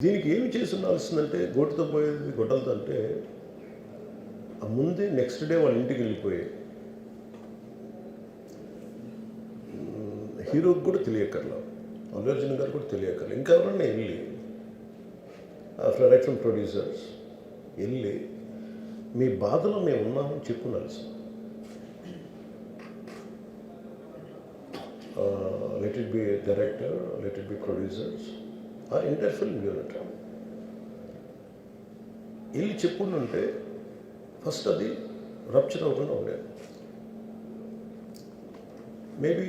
దీనికి ఏమి చేసి ఉండాల్సిందంటే గోటుతో పోయేది గొడ్డలతో అంటే ఆ ముందే నెక్స్ట్ డే వాళ్ళ ఇంటికి వెళ్ళిపోయి హీరోకి కూడా తెలియకర్లా, అల్లు అర్జున్ గారు కూడా తెలియకర్లా, ఇంకా ఎవరన్నా వెళ్ళి రైట్ ఫ్రమ్ ప్రొడ్యూసర్స్ వెళ్ళి మీ బాధలో మేము ఉన్నామని చెప్పుకోవాలి. Let it be director, let it be producers or entire film unit వెళ్ళి చెప్పుకుంటుంటే ఫస్ట్ అది రప్చర్ అవ్వకుండా ఉండేది. మేబీ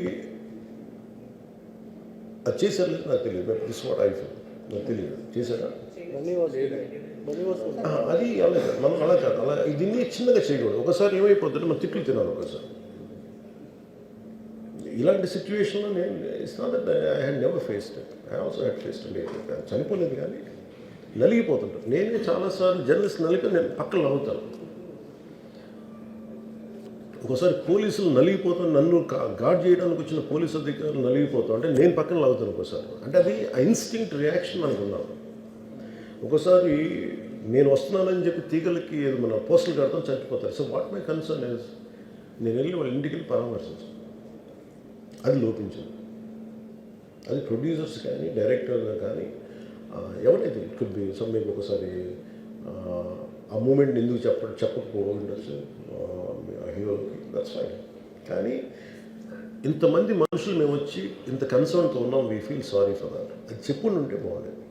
అది చేశారు లేదు నాకు తెలియదు, but this what I feel, నాకు తెలియదు చేశారా అది అలా కాదు, మనం అలా కాదు, అలా దీన్ని చిన్నగా చేయకూడదు. ఒకసారి ఏమైపోతుంటే మనం తిట్లు తినాలి. ఒకసారి ఇలాంటి సిచ్యువేషన్లో నేను it's not that I had never faced it, I also had faced it. చనిపోలేదు కానీ నలిగిపోతుంటాను. నేనే చాలాసార్లు జర్నలిస్ట్ నలిపి నేను పక్కన నవ్వుతాను. ఒకసారి పోలీసులు నలిగిపోతాను, నన్ను గార్డ్ చేయడానికి వచ్చిన పోలీసు అధికారులు నలిగిపోతాం అంటే నేను పక్కన లాగుతాను ఒకసారి. అంటే అది ఇన్స్టింక్ట్ రియాక్షన్ మనకు ఉన్నాం. ఒకసారి నేను వస్తున్నానని చెప్పి తీగలకి మన పోస్టులు కడతాం, చనిపోతారు. So what my concern is నేను వెళ్ళి వాళ్ళ ఇంటికి వెళ్ళి పరామర్శించాను. అది లోపించింది. అది ప్రొడ్యూసర్స్ కానీ డైరెక్టర్గా కానీ ఎవరైతే it could be some maybe ఒకసారి ఆ మూమెంట్ ఎందుకు చెప్పకపోవడం ఉండొచ్చు హీరోకి, దట్స్ ఫైన్. కానీ ఇంతమంది మనుషులు మేము వచ్చి ఇంత కన్సర్న్తో ఉన్నాం, we feel sorry for that, అది చెప్పుండి ఉంటే బాగుండేది.